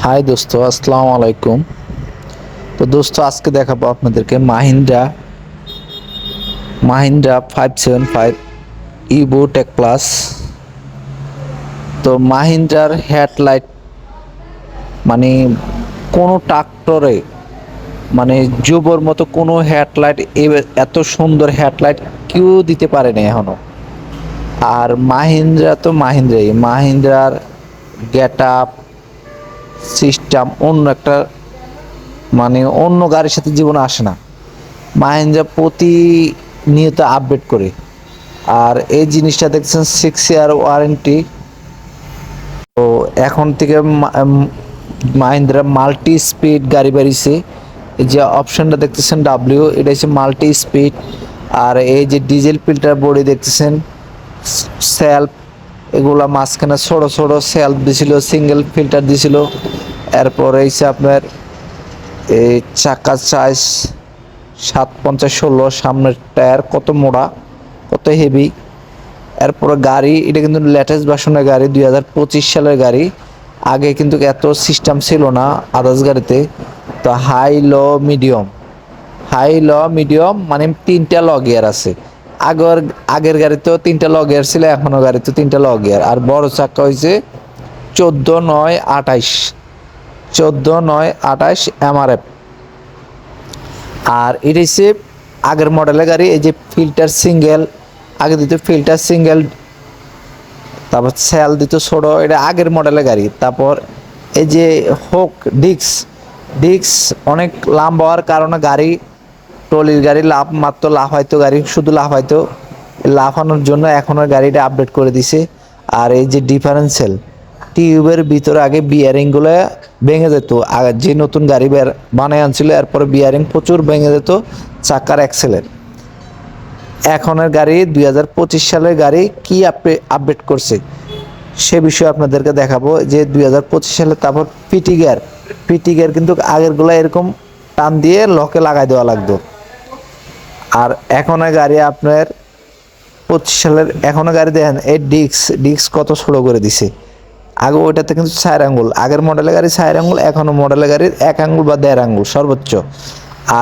High দোস্ত, আসসালামু আলাইকুম। তো দোস্ত, আজকে দেখাবো আপনাদেরকে Mahindra Mahindra 575 Yuvo tech plus. তো মাহিন্দ্রার হেডলাইট মানে কোনো ট্রাক্টরে মানে জুবোর মতো কোনো হেডলাইট, এত সুন্দর হেডলাইট কেউ দিতে পারেনি এখনো। আর মাহিন্দ্রা তো মাহিন্দ্রার গেট আপ সিস্টেম অন্য একটা, মানে অন্য গাড়ির সাথে জীবনে আসে না। মাহিন্দ্রা প্রতিনিয়ত আপডেট করে। আর এই জিনিসটা দেখছেন 6 ইয়ার ওয়ারেন্টি। তো এখন থেকে মাহিন্দ্রা মাল্টি স্পিড গাড়ি বেরিয়েছে। এই যে অপশনটা দেখতেছেন ডাব্লিউ, এটা হচ্ছে মাল্টি স্পিড। আর এই যে ডিজেল ফিল্টার বডি দেখতেছেন, সেলফ, এগুলা মাঝখানে ছোট ছোট সেলফ দিছিল, সিঙ্গেল ফিল্টার দিছিল। এরপরে হচ্ছে আপনার এই চাকার সাইজ 750/16, সামনের টায়ার কত মোটা, কত হেভি। এরপরে গাড়ি, এটা কিন্তু লেটেস্ট ভার্সনের গাড়ি, 2025 সালের গাড়ি। আগে কিন্তু এত সিস্টেম ছিল না আদার্স গাড়িতে। তো হাই ল মিডিয়াম মানে তিনটা ল গিয়ার আছে। আগের গাড়িতেও তিনটা ল গিয়ার ছিল, এখনো গাড়িতে তিনটা ল গিয়ার। আর বড় চাকা হয়েছে 14/9/28 MRF। আর এটা হচ্ছে আগের মডেলের গাড়ি। এই যে ফিল্টার সিঙ্গেল, আগে দিত ফিল্টার সিঙ্গেল, তারপর সেল দিত ছোট, এটা আগের মডেলের গাড়ি। তারপর এই যে হোক ডিক্স অনেক লম্বা হওয়ার কারণে গাড়ি, ট্রলির গাড়ি লাফাইতো, গাড়ি শুধু লাফানোর জন্য এখনের গাড়িটা আপডেট করে দিছে। আর এই যে ডিফারেন্সিয়াল টিউবের ভিতরে আগে বিয়ারিংগুলো ভেঙে যেত, যে নতুন গাড়ি বানায় আনছিল, এরপরে বিয়ারিং প্রচুর ভেঙে যেত চাকার অ্যাক্সেলের। এখনের গাড়ি 2025 সালের গাড়ি কি আপডেট করছে সে বিষয়ে আপনাদেরকে দেখাবো। যে 2025 সালে তারপর পিটি গিয়ার কিন্তু আগেরগুলো এরকম টান দিয়ে লকে লাগাই দেওয়া লাগতো। আর এখনের গাড়ি আপনার 25 সালের এখনের গাড়ি দেখেন, এই ডিক্স কত ছোট করে দিছে। আগে ওইটাতে কিন্তু 4 আঙ্গুল, আগের মডেলের গাড়ি 4 আঙ্গুল, এখনো মডেলের গাড়ির 1 আঙ্গুল বা 1.5 আঙ্গুল সর্বোচ্চ।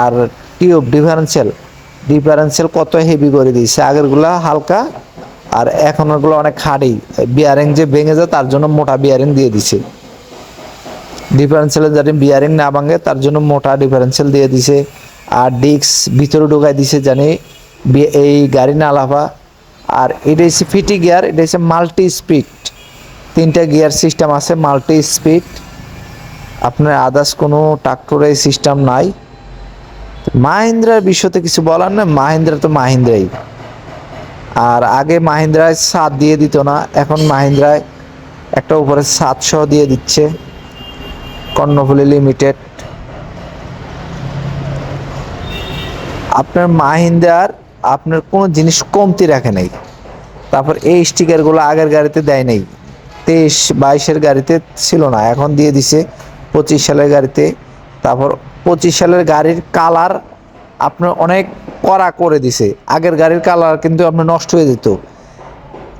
আর টিউব ডিফারেন্সিয়াল কত হেভি করে দিয়েছে, আগেরগুলা হালকা আর এখনগুলো অনেক হার্ডি। বিয়ারিং যে ভেঙে যায় তার জন্য মোটা বিয়ারিং দিয়ে দিছে। ডিফারেন্সিয়ালের যাতে বিয়ারিং না ভাঙে তার জন্য মোটা ডিফারেন্সিয়াল দিয়ে দিছে। আর ডিস্ক ভিতরে ঢুকাই দিছে জানি এই গাড়ি না লাফা। আর এটা হচ্ছে ফিটি গিয়ার, এটা হচ্ছে মাল্টি স্পিড, 3টা গিয়ার সিস্টেম আছে মাল্টি স্পিড। আপনার আদার্স কোনো ট্রাক্টরে সিস্টেম নাই। মাহিন্দ্রার বিষয়তে কিছু বলার না, মাহিন্দ্রা তো মাহিন্দ্রাই। আর আগে মাহিন্দ্রায় ছাদ দিয়ে দিত না, এখন মাহিন্দ্রায় একটা উপরে ছাদ সহ দিয়ে দিচ্ছে, কর্ণফুলী লিমিটেড। আপনার মাহিন্দ্রার আপনার কোনো জিনিস কমতি রাখে নাই। তারপর এই স্টিকারগুলো আগের গাড়িতে দেয় নাই, 23-22-এর গাড়িতে ছিল না, এখন দিয়ে দিছে 25 সালের গাড়িতে। তারপর 25 সালের গাড়ির কালার আপনার অনেক কড়া করে দিছে। আগের গাড়ির কালার কিন্তু আপনার নষ্ট হয়ে যেত,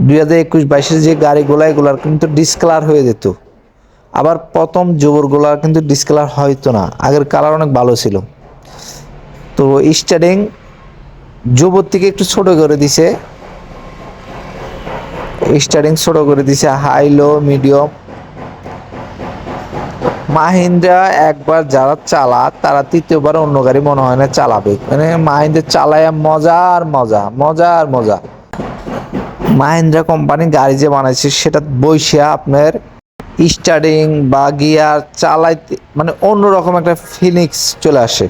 2021-22-এর যে গাড়িগুলো এগুলার কিন্তু ডিসকালার হয়ে যেত। আবার প্রথম জোবরগুলার কিন্তু ডিসকালার হয়তো না, আগের কালার অনেক ভালো ছিল। তো স্টার্টিং জোবর থেকে একটু ছোট করে দিছে, হাই লো মিডিয়াম। মাহিন্দ্রা একবার যারা তারা তৃতীয়বার অন্য গাড়ি মনে হয় না চালাবে, মানে মাহিন্দ্রা চালায় মজা। মাহিন্দ্রা কোম্পানি গাড়ি যে বানাইছে সেটা বৈশা আপনার স্টার্টিং বা গিয়ার চালাইতে মানে অন্যরকম একটা ফিলিংস চলে আসে।